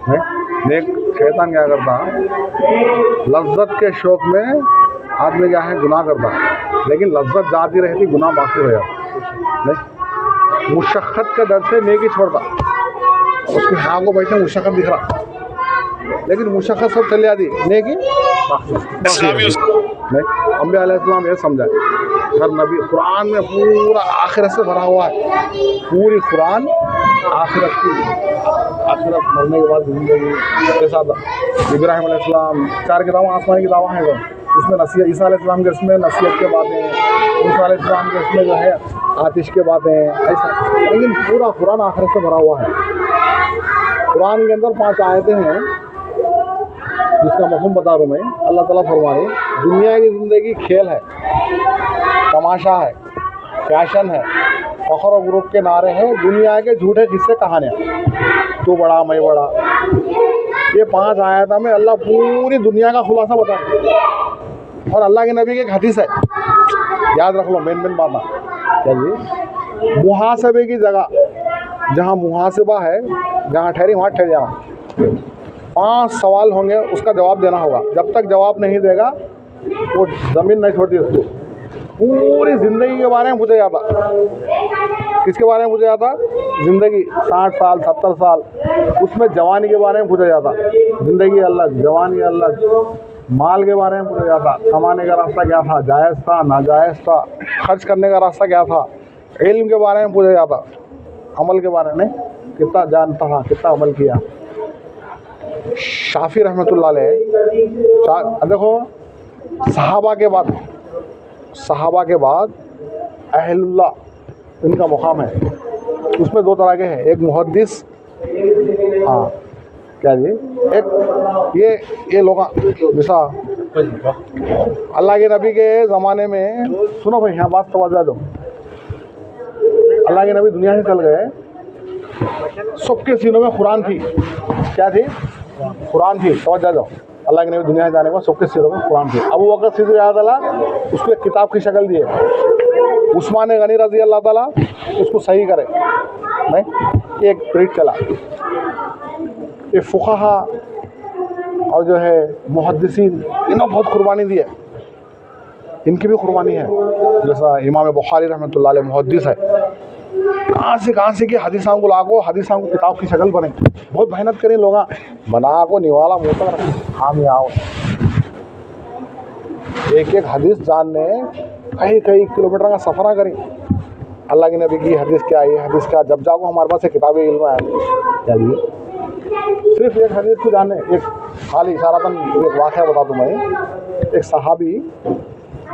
नेक शैतान क्या करता, लज्जत के शौक में आदमी क्या है गुनाह करता, लेकिन लज्जत जाती रहती, गुनाह बाकी रह जाता। नहीं, मुशक्क़त के डर से नेकी छोड़ता, उसकी हाँ को बैठे मुशक्क़त दिख रहा, लेकिन मुशक्क़त सब चली आती, नेकी नहीं। अंबिया अलैहिस्सलाम ये समझाए, हर नबी कुरान में पूरा आखिरत से भरा हुआ है, पूरी कुरान आखिरत की, आखिरत मरने के बाद जिंदगी के साथ। इब्राहिम अलैहिस्सलाम 4 किताबें आसमानी किताबें हैं, उसमें नसीहत, ईसा अलैहिस्सलाम के इसमें नसीहत के बातें, मूसा अलैहिस्सलाम के इसमें जो है आतिश के बातें, ऐसा। लेकिन पूरा कुरान आखिरत से भरा हुआ है। कुरान के अंदर 5 आयतें हैं जिसका मफ़हूम बता रहा हूँ मैं। अल्लाह ताला फरमा रहे, दुनिया की ज़िंदगी खेल है, तमाशा है, फैशन है, फ़ख्र और गुरूर के नारे हैं, दुनिया के झूठे किस्से कहानियाँ, तू बड़ा मैं बड़ा। ये 5 आयत में अल्लाह पूरी दुनिया का खुलासा बता रहे, और अल्लाह के नबी की एक हदीस है, याद रख लो, मेन बात ना क्या जी, मुहासबे की जगह, जहाँ मुहासबा है, जहाँ ठहरी वहाँ ठहर जाना। 5 सवाल होंगे, उसका जवाब देना होगा। जब तक जवाब नहीं देगा वो ज़मीन नहीं छोड़ती उसको। पूरी ज़िंदगी के बारे में पूछा जाता, किसके बारे में पूछा जाता, ज़िंदगी 60 साल 70 साल, उसमें जवानी के बारे में पूछा जाता, ज़िंदगी अलग, जवानी अलग। माल के बारे में पूछा जाता, कमाने का रास्ता क्या था, जायज़ था नाजायज़ था, खर्च करने का रास्ता क्या था। इल्म के बारे में पूछा जाता, अमल के बारे में, कितना जानता था, कितना अमल किया। शाफी रहमतुल्लाह अलैह, देखो सहाबा के बाद अहलुल्लाह इनका मुकाम है। उसमें 2 तरह के हैं, एक मुहद्दिस, हाँ क्या जी, एक ये लोग जैसा अल्लाह के नबी के ज़माने में, सुनो भाई यहाँ बात तवज्जो दो, अल्लाह के नबी दुनिया से चल गए, सबके सीनों में कुरान थी। क्या थी? कुरान थी। तवज्जो दो, अल्लाह के नबी दुनिया से जाने के बाद सबके सीनों में कुरान थी। अबू बकर सिद्दीक़ रज़ी अल्लाह ताला उसको एक किताब की शक्ल दिए, उस्मान गनी रज़ी अल्लाह ताला उसको सही करे, नहीं एक प्रिंट चला। ये फुक़हा और जो है मुहद्दिसीन, इन्होंने बहुत कुर्बानी दी है, इनकी भी कुर्बानी है। जैसा इमाम बुखारी रहमतुल्लाह अलैह मुहद्दिस है, कहाँ से कि हदीसां को लागो, हदीसां को किताब की शक्ल बने, बहुत मेहनत करें लोग, बना को निवाला मोटा हम आओ, एक हदीस जानने कई किलोमीटर का सफ़र करें। अल्लाह के नबी की हदीस क्या है, हदीस क्या, जब जाओ हमारे पास एक किताब इल्म है, चलिए सिर्फ एक हदीस को जानने। एक खाली इशारतन एक वाक़या बता दूँ मैं, एक सहाबी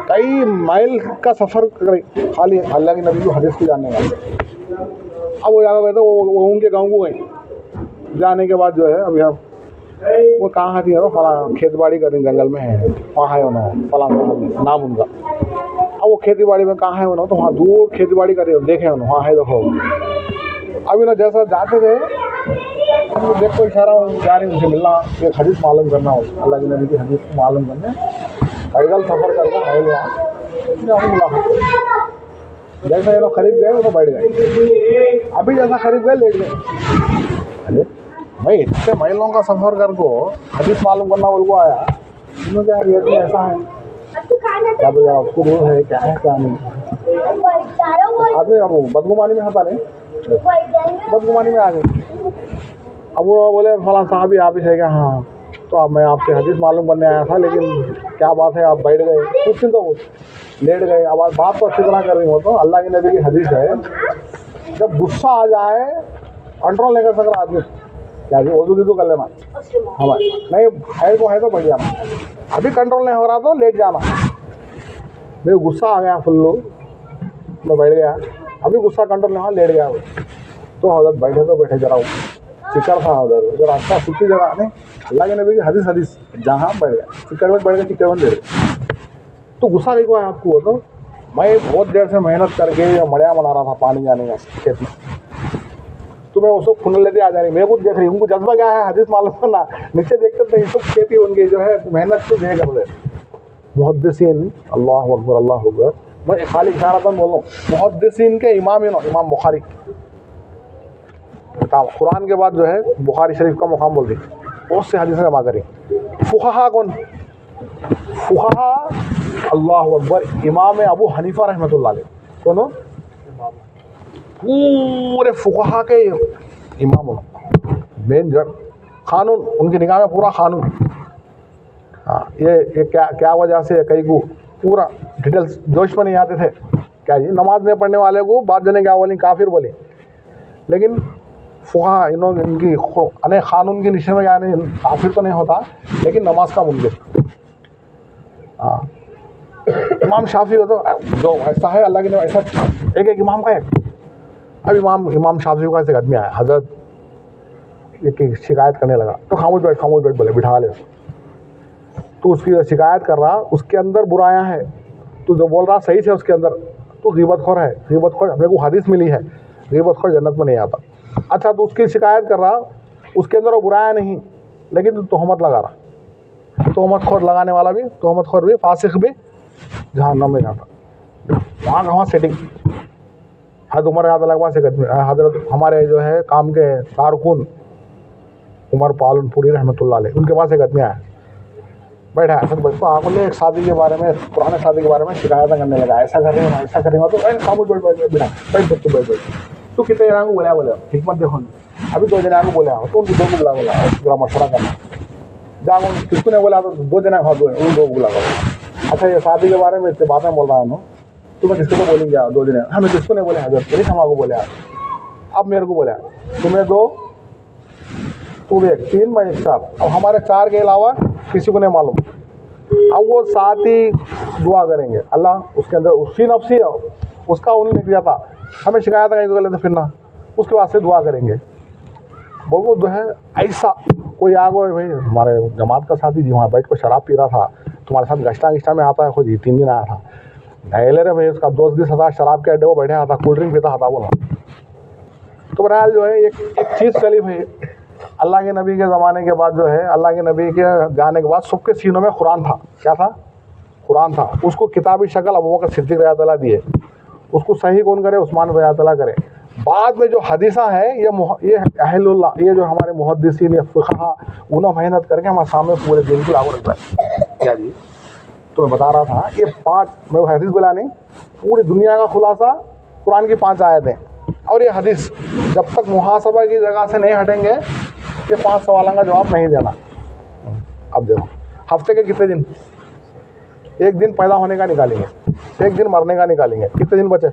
कई माइल का सफ़र करे खाली अल्लाह के नबी को हदीस को जानने का। अब वो जाकर कहते वो उनके गाँव को गए, जाने के बाद जो है अभी हम वो कहाँ थी, फला खेती बाड़ी कर रही जंगल में है, वहाँ है उन्होंने फला नाम उनका। अब वो खेती बाड़ी में कहाँ है उन्होंने, तो वहाँ दूर खेती बाड़ी कर रही है, देखे उन्होंने वहाँ है, देखो अभी ना जैसा जाते थे देखो इशारा जा रही उनसे मिलना, एक हदीस मालूम करना हो, अल्लाह के नबी की हदीस को मालूम करने पैदल सफ़र करके आए वहाँ मुलाकात। जैसा ये लोग खरीद गए वो तो बैठ गए, अभी जैसा खरीद गए लेट गए। अरे भाई इतने महिलाओं का सफ़र कर को हदीस मालूम करना बोल को आया, इन्होंने क्या रेट में ऐसा है, क्या बोला उसको वो है, क्या है क्या नहीं। आगे अब बदगुमानी में हटा नहीं, बदगुमानी में आ गए। अब वो बोले फला साहब ही आप ही है क्या? हाँ, तो अब मैं आपसे हदीस मालूम करने आया था, लेकिन क्या बात है आप बैठ गए, कुछ नहीं तो कुछ लेट गए। अब बात तो अच्छी तरह कर रही हो, तो अल्लाह के नबी की हदीस है, जब गुस्सा आ जाए कंट्रोल नहीं कर सकता आदमी, क्या जी वज़ू कर लेना, हमारे नहीं है को है तो बैठ जाना, अभी कंट्रोल नहीं हो रहा तो लेट जाना। मेरे गुस्सा आ गया फुल्लू, मैं बैठ गया, अभी गुस्सा कंट्रोल नहीं हुआ, लेट गया तो हजरत बैठे तो बैठे, जरा चिक्कर था उधर जरा अच्छा सूखी जगह नहीं, अल्लाह के नबी की हदीस जहाँ बैठ गया, चिक्कर में बैठ गए, चिक्कर में दे रहे। तो गुस्सा नहीं हुआ है आपको? वो तो मैं बहुत देर से मेहनत करके मड़िया बना रहा था पानी जाने का खेत में, तो मैं उसको खुन लेते आ जा रही, मेरे को देख रही, उनको जज्बा क्या है हदीस मालूम करना, नीचे देखते थे ये सब खेती उनकी जो है मेहनत से दे कर रहे मुहद्दिसीन। अल्लाह अकबर अल्लाह अकबर, मैं खाली इशारा बोल रहा हूँ, मुहद्दिसीन के इमाम ही ना, इमाम बुखारी कुरान के बाद जो है बुखारी शरीफ का मुकाम बोल दी, बहुत से हदीसें जमा करी। फुक़हा कौन? फुक़हा अल्लाहु अकबर, इमाम अबू हनीफा रहमतुल्लाह अलैह। कौन? पूरे फुक़हा के इमाम, मेन जड़ कानून उनकी निगाह में पूरा कानून। हाँ, ये क्या वजह से कई को पूरा डिटेल्स जोश में नहीं आते थे। क्या जी, नमाज नहीं पढ़ने वाले को बात जने क्या बोली, काफिर बोले, लेकिन फुक़हा इन्होंने इनकी अने कानून की निशे में क्या नहीं, काफिर तो नहीं होता लेकिन नमाज का मुनकिर। हाँ, इमाम शाफी हो तो जो ऐसा है अल्लाह के ऐसा एक इमाम का है। अब इमाम शाफी का ऐसे आदमी आया, हजरत एक शिकायत करने लगा, तो खामोश बैठ बोले, बिठा ले। तो उसकी शिकायत कर रहा, उसके अंदर बुरायां है, तो जो बोल रहा सही से उसके अंदर, तो ग़ीबतखोर है। ग़ीबतखोर, अपने को हदीस मिली है ग़ीबतखोर जन्नत में नहीं आता। अच्छा, तो उसकी शिकायत कर रहा, उसके अंदर वो बुराया नहीं, लेकिन तोहमत लगा रहा। तोहमतखोर लगाने वाला भी, तोहमतखोर भी, फासिक भी जहन्नम में जाता। वहाँ सेटिंग। हज़रत उमर हज़रत हमारे जो है काम के कारकुन उमर पालनपुरी रहमतुल्लाह अलैह, उनके पास एक आदमी आया, बैठा ऐसा बच्चों आँखों ने एक शादी के बारे में, पुराने शादी के बारे में शिकायतें करने लगा, ऐसा कर रहे हैं ऐसा करेंगे, तो खामोश बैठ बिना बैठ तो कितने जना को बोला हिकमत देखो, अभी 2 जना को बोला तो उनको 2 को बोला पूरा मशवरा करना, जहाँ किसको ने बोला तो 2 जना खा दो, उन 2 को बुला। अच्छा, ये शादी के बारे में इतने बातें बोल रहा हूँ, तुम्हें किसको तो बोलेंगे 2 दिन, हमें किसको नहीं बोले हजरत, तेरी क्षमा को बोले, अब मेरे को बोला तुम्हें 2, तू देख 3 मैं 4, अब हमारे 4 के अलावा किसी को नहीं मालूम। अब वो साथ ही दुआ करेंगे, अल्लाह उसके अंदर उसकी नफ्सी है, उसका उन्होंने किया था, हमें शिकायत कहीं को लेते फिरना, उसके बाद से दुआ करेंगे। बोलो जो है ऐसा कोई आ गए, भाई हमारे जमात का साथी जी वहाँ बैठ कर शराब पी रहा था, तुम्हारे साथ गश्ता में आता है, खुद ही 3 दिन आया था, नहीं ले रहे भाई, उसका दोस्त भी सदा शराब के अड्डे वो बैठे आता, कोल्ड ड्रिंक पीता था बोला। तो बहरहाल जो है एक चीज़ चली भाई, अल्लाह के नबी के ज़माने के बाद जो है, अल्लाह के नबी के जाने के बाद सबके सीनों में कुरान था। क्या था? कुरान था। उसको किताबी शक्ल अबू बकर सिद्दीक़ रज़ियल्लाहु दिए, उसको सही कौन करे? उस्मान रज़ियल्लाहु करे। बाद में जो हदीसा है ये अहलुल्लाह, ये जो हमारे मुहद्दिसीन या फ़ुक़हा उन्होंने मेहनत करके हमारे सामने पूरे दिन की लागू रखता है। क्या जी, तो मैं बता रहा था, ये 5 मैं हदीस बोला नहीं, पूरी दुनिया का खुलासा कुरान की 5 आयतें और ये हदीस। जब तक मुहासबा की जगह से नहीं हटेंगे, ये 5 सवालों का जवाब नहीं देना। अब देखो, हफ्ते के कितने दिन? 1 दिन पैदा होने का निकालेंगे, 1 दिन मरने का निकालेंगे, कितने दिन बचे?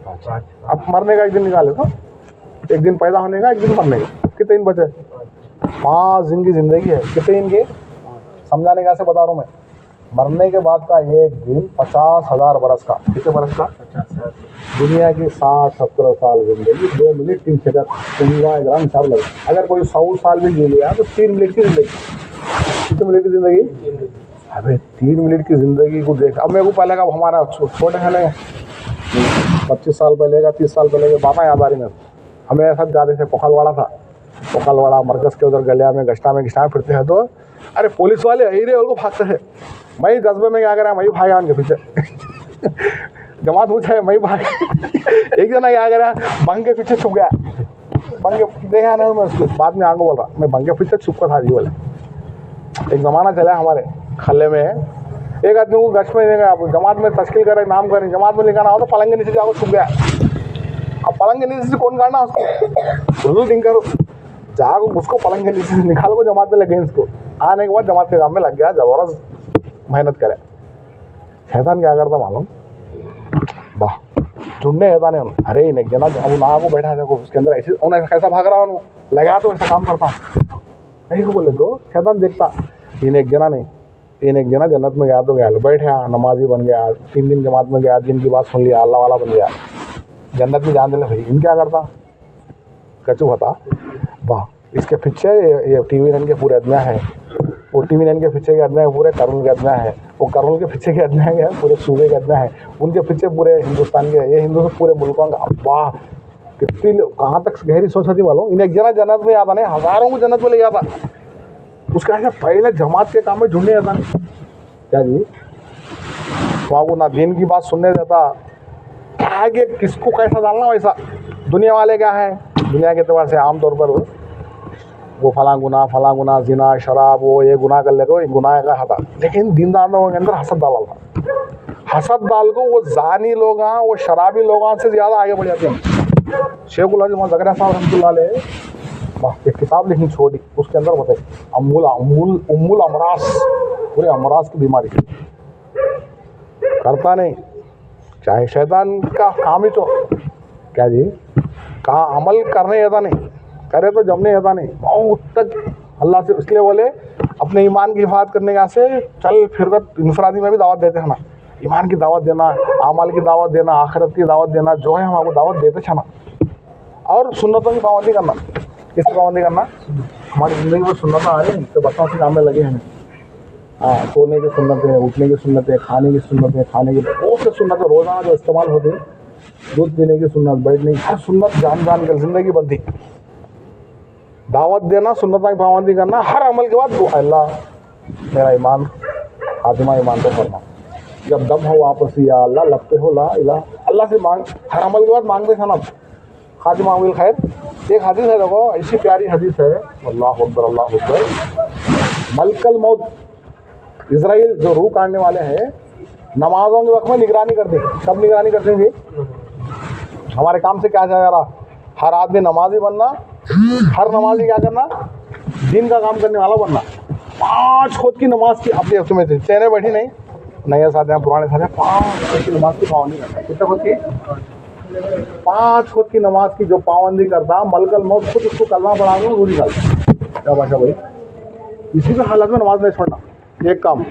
अब मरने का 1 दिन निकाले तो 1 दिन पैदा होने का, 1 दिन मरने का, कितने दिन बचे? 5 दिन की ज़िंदगी है। कितने दिन की? समझाने कैसे बता रहा हूँ मैं। मरने के बाद का 1 दिन 50,000 बरस का। कितने बरस का? 50,000। दुनिया की 60-70 साल जिंदगी, 2 मिनट 3 सेकंड, 15 ग्राम साल लगे। अगर कोई 100 साल भी जी लिया तो 3 मिनट की जिंदगी। कितने मिनट की जिंदगी? अबे 3 मिनट की जिंदगी को देख। अब मेरे को पहले का हमारा छोटे है 25 साल पहले का, 30 साल पहले के बातें याद आ रही है। हमें ऐसा जाते थे, पोखलवाड़ा था, पोखलवाड़ा मरकज़ के उधर गलिया में गश्ता में फिरते हैं, तो अरे पुलिस वाले हीरे उनको भागते थे। मैं जज्बे में क्या करा, मैं भागा उनके पीछे जमात पूछा है, मैं भाग एक जना क्या करा, बंग के पीछे छुप गया। बंग देखा नहीं मैं उसको, बाद में आगे बोल रहा, मैं बंग के पीछे छुप कर था जी बोले। एक ज़माना चला हमारे खल्ले में, एक आदमी को गश्त में देगा, जमात में तश्कील करे, नाम करें, जमात में लिखाना हो तो पलंग के नीचे जाकर छुप गया। अब पलंग के नीचे से कौन काटना उसको? टिंकर जाओ उसको पलंग के नीचे से निकाल को जमात में लगे। इसको आने के बाद जमात के काम में लग गया, ज़बरदस्त मेहनत करे। शैतान क्या करता मालूम? वाह, ढूंढने शैतान है, अरे एक जना अब ना को बैठा देखो उसके अंदर ऐसे उन्हें कैसा भाग रहा हूँ, लगा तो ऐसा काम करता नहीं को बोले तो शैतान देखता। इन एक जना नहीं, इन एक जना जन्नत में गया तो गया, बैठे नमाजी बन गया, 3 दिन जमात में गया, दिन की बात सुन लिया, अल्लाह वाला बन गया, जन्नत में जान दिले। भाई इन क्या करता? कचू होता। वाह, इसके पीछे ये टीवी नैन के पूरे अदमिया है, वो टीवी नैन के पीछे के अदमिया पूरे कर्नूल के अदमिया है, वो कर्नूल के पीछे के अदमिया है पूरे सूबे के अदमिया है, उनके पीछे पूरे हिंदुस्तान के, ये हिंदू से पूरे मुल्कों का। वाह, कितनी कहाँ तक गहरी सोच थी मालूम। इन एक जना जन्नत में आता नहीं, हज़ारों को जन्नत में ले जाता। उसका ऐसा पहले जमात के काम में ढूंढने जाता नहीं। क्या जी, वहाँ को ना दीन की बात सुनने देता, आगे किसको कैसा डालना वैसा। दुनिया वाले क्या है, दुनिया के एतबार से आमतौर पर वो फला गुना जिना शराब वो ये गुनाह कर लेगा, वो गुनाह का हता। लेकिन दीनदार लोगों के अंदर हसद डाला था। हसद डाल को वो जानी लोग वो शराबी लोगों से ज़्यादा आगे बढ़ जाते हैं। शेखुल अज़ीम ज़करिया साहब रहमतुल्लाह अलैह एक किताब लिखनी छोटी, उसके अंदर बताए उम्मुल अमरास, पूरे अमरास की बीमारी करता नहीं, चाहे शैतान का काम ही तो क्या जी, कहाँ अमल करने आता नहीं, करे तो जमने आता नहीं, बहुत तक अल्लाह से। इसलिए बोले अपने ईमान की हिफाजत करने का से चल फिर इंफरादी में भी दावत देते हैं ना, ईमान की दावत देना, आमाल की दावत देना, आखिरत की दावत देना, जो है हम आपको दावत देते छना। और सुन्नतों की पाबंदी करना, किसकी पाबंदी करना, हमारी ज़िंदगी में सुन्नत आ रही है तो बच्चों से काम में लगे हैं। हाँ, सोने की सुन्नत है, उठने की सुन्नत है, खाने की सुन्नत है, खाने की बहुत से सुन्नत है रोज़ाना जो इस्तेमाल होती है, दूध पीने की सुन्नत, बैठने की हर सुन्नत जान कर ज़िंदगी बनती। दावत देना, सुन्नत की पाबंदी करना, हर अमल के बाद दुआ, अल्लाह मेरा ईमान खातिमा ईमान तो फरमा, जब दम हो वापस या अल्लाह लगते हो ला इला, अल्लाह से मांग, हर अमल के बाद मांगते थे ना खातिमा बिल खैर। एक हदीस है, देखो ऐसी प्यारी हदीस है, अल्लाह अकबर अल्लाह अकबर। मलकल मौत इज़राइल जो रूह काटने वाले हैं, नमाजों के वक्त में निगरानी करते हैं। कब निगरानी करते हैं? हमारे काम से क्या जा रहा, हर आदमी नमाजी बनना, हर नमाजी क्या करना, दिन का काम करने वाला बनना। 5 खुद की नमाज की अपने हफ्ते में चेहरे बैठी नहीं, नए साथ हैं पुराने साथ हैं, 5 खुद की नमाज की पाबंदी करना। कितना खुद की? 5 खुद की नमाज की जो पाबंदी करता, मलकल मौत खुद उसको कलमा पढ़ा दो, रूढ़ी कर क्या भाषा भाई, इसी भी हालत में नमाज नहीं छोड़ना, एक काम।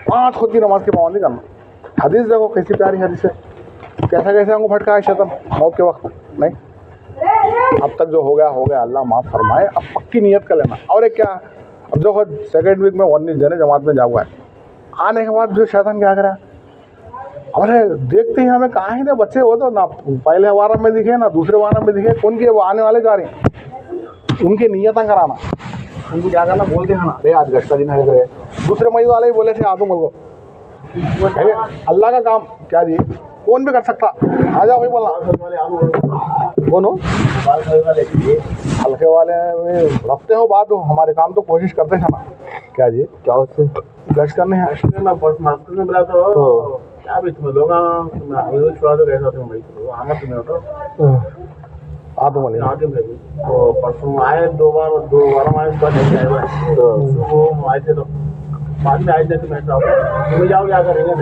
5 खुद की नमाज की पाबंदी करना। हदीस देखो कैसी प्यारी हदीस है, कैसा कैसे हमको भटका है शैतान मौत के वक्त। नहीं, अब तक जो हो गया अल्लाह माफ़ फरमाए, अब पक्की नियत कर लेना। और एक क्या, अब जो सेकेंड वीक में 19 जने जमात में जाऊँगा, आने के बाद जो शैतान क्या करा, अरे देखते हैं हमें कहाँ ही ना बच्चे हो तो ना पहले वारा में दिखे ना दूसरे वारा में दिखे, कौन के वो आने वाले जा रहे हैं, उनकी नियतें कराना, उनको क्या करना, बोलते हैं ना अरे आज गश्त का दिन है, दूसरे महीने वाले ही बोले थे आदम को, अल्लाह का काम क्या जी, कौन भी कर सकता, आ जाओ भाई बोलना, कौन हो हल्के वाले रखते हो बात हो, हमारे काम तो कोशिश करते हैं ना क्या जी, क्या उससे गश्त करने हैं में बोला तो क्या भी तुम्हें लोग छुड़ा दो कैसा तुम भाई आमद तुम्हें तो आदम वाले तो परसों आए 2 बार आए, उसके बाद नहीं आए, तो आए थे तो बाद में आए थे तो मैं तुम्हें जाओ क्या करेंगे।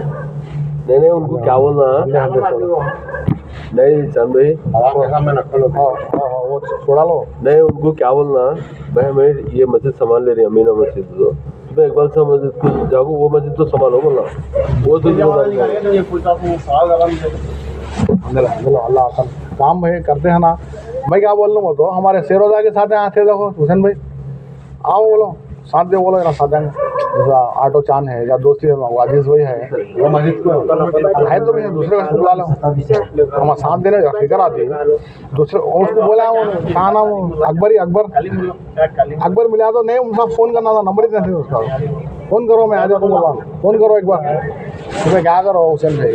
नहीं उनको क्या बोलना, नहीं चंद भाई वो छोड़ा लो, नहीं उनको क्या बोलना, भाई हमें ये मस्जिद संभाल ले रही है अमीना मस्जिद, तो तुम्हें एक बार से मस्जिद को जाओ, वो मस्जिद तो संभालो बोलना, वो तो अल्लाह काम भाई करते हैं ना। मैं क्या बोल रहा हूँ, तो हमारे शेरोजा के साथ आते देखो हुसैन भाई, आओ बोलो साथ दे, बोलो ना साथ देंगे, जैसा ऑटो चांद है या दोस्ती है वाजिज वही है, वो मस्जिद को है तो भी दूसरे को बुला लो, हमारा साथ देने फिक्र आती है दूसरे, उसको बोला कहा नाम अकबर मिला तो नहीं, उनका फ़ोन करना था, नंबर ही नहीं उसका, फ़ोन करो मैं आ जाता हूँ, फ़ोन करो एक बार, तुम्हें क्या करो हुसैन भाई,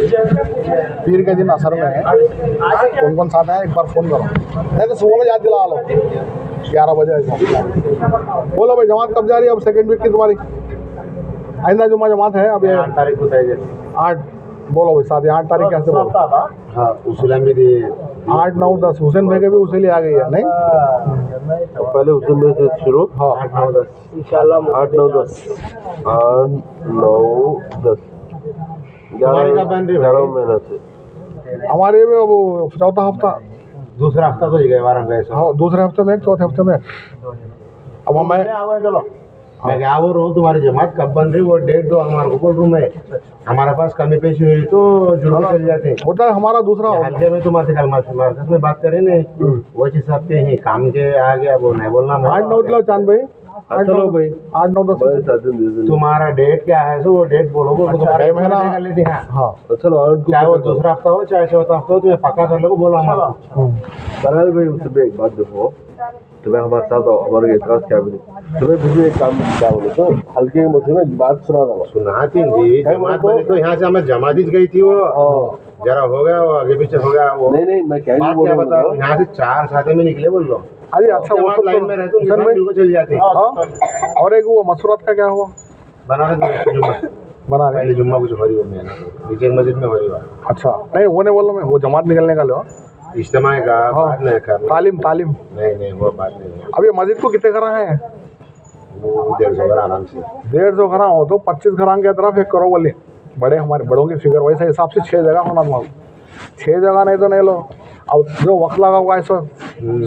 पीर के दिन असर में कौन कौन साथ हैं एक बार फ़ोन करो, नहीं तो सुबह में याद दिला लो 11 बजे ऐसा। बोलो भाई जमात कब जा रही है, अब सेकेंड वीक की तुम्हारी आइंदा जुम्मा जमात है, अब ये 8 तारीख को 8, बोलो भाई साथ 8 तारीख कैसे बोलो, हाँ उसूल में 8, 9, 10 हुसैन भाई के भी उसीलिए आ गई है नहीं, पहले हुसैन भाई से शुरू, हाँ 8, 9, 10 इंशाल्लाह, 8, 9, 10 11 महीना से हमारे में वो चौथा हफ्ता, दूसरा हफ्ता तो गए 12 गए, हाँ दूसरे हफ्ते में, चौथे हफ्ते में। अब मैं चलो मैं क्या बोल रहा हूँ, तुम्हारी जमात कब बन रही, वो डेट दो हमारे को बोल रूम में, हमारे पास कमी पेशी हुई तो जुर्म चल जाते हैं, होता है हमारा दूसरा हल्के में तुम्हारे कल मार्केट में बात करें ना, वो हिसाब से ही काम के आ गया, वो नहीं बोलना। 8, 9 चलो चांद भाई, चलो भाई 8, 9, 10 तुम्हारा डेट क्या है, तो वो डेट बोलो, अच्छा, महीना कर लेते हैं, हाँ चलो, चाहे वो दूसरा हफ्ता हो चाहे चौथा हफ्ता हो, तुम्हें पक्का कर लो बोला हमारा। बहरहाल भाई उससे एक बात देखो, तुम्हें हमारे साथ आओ, हमारे एतराज़ क्या भी नहीं, तुम्हें भी एक काम क्या बोले तो हल्के के मुझे में बात सुना था, सुनाती जी जमात बनी तो यहाँ से हमें जमात गई थी, वो जरा हो गया वो आगे पीछे हो गया वो नहीं नहीं मैं क्या बात बोल क्या रहा बताओ हूँ यहाँ से 4 साथे में निकले बोल लो अरे अच्छा वो जमात सब लाइन में रहते उनके हुसैन साथ भाई बिल्कुल चल जाते हाँ और एक वो मसूरत का क्या हुआ बना रहे जुम्मा बना रहे पहले जुम्मा कुछ हो रही हो मैं नीचे मस्जिद में हो रही हुआ अच्छा नहीं वो नहीं बोल रहा मैं वो जमात निकलने का लो इज्तिमा का हाँ। बात नहीं करना तालीम तालीम नहीं वो बात नहीं है अब ये मस्जिद को कितने घर हैं वो 150 आराम से 150 घर हो तो 25 घर की तरफ 1 करो बोले बड़े हमारे बड़ों की फिगर वैसे हिसाब से 6 जगह होना तुम्हारा 6 जगह नहीं तो नहीं लो अब जो वक्त लगा हुआ है सो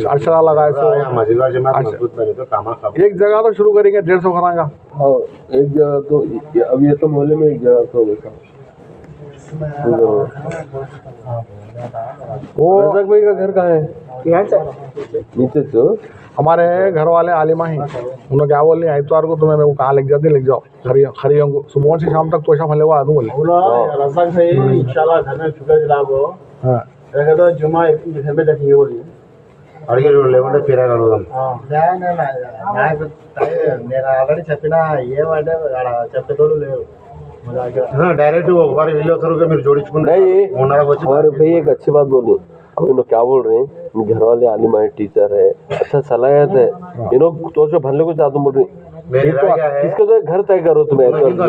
अरसरा लगा है यहाँ सो मस्जिद वाली जमात अच्छा। मजबूत बने तो कामा खा एक जगह तो शुरू करेंगे 150 घर का हाँ एक जगह तो अब ये तो मोहल्ले में एक जगह तो देखा वो रज़ाक भाई का घर कहाँ है नीचे से हमारे घर वाले आलिमा ही उन्होंने क्या बोल रही इतवार को तुम्हें मैं वो कहाँ लिख जाती लिख जाओ खरियों को सुबह से शाम तक तो ऐसा फले हुआ आदमी बोले रज़ाक भाई इंशाल्लाह घर में शुक्र जनाब हो हाँ रखे तो जुम्मा एक घर में देखेंगे बोलिए అడిగి లేకుంటే ఫిరా కలుగుదాం నేను ఆల్రెడీ చెప్పినా ఏమంటే చెప్పేటోళ్ళు లేరు డైరెక్ట్ ఒకసారి వెళ్ళి వస్తారు మీరు జోడించుకుంటే नहीं ఉన్నరకు వచ్చి और भाई एक अच्छी बात बोली अब इन लोग क्या बोल रहे हैं घर वाले आलिम है टीचर है अच्छा सलाहियत है इन लोग तो भरने को चाहते बोल रहे मेरी राय क्या है इसका तो घर तय करो तुम्हें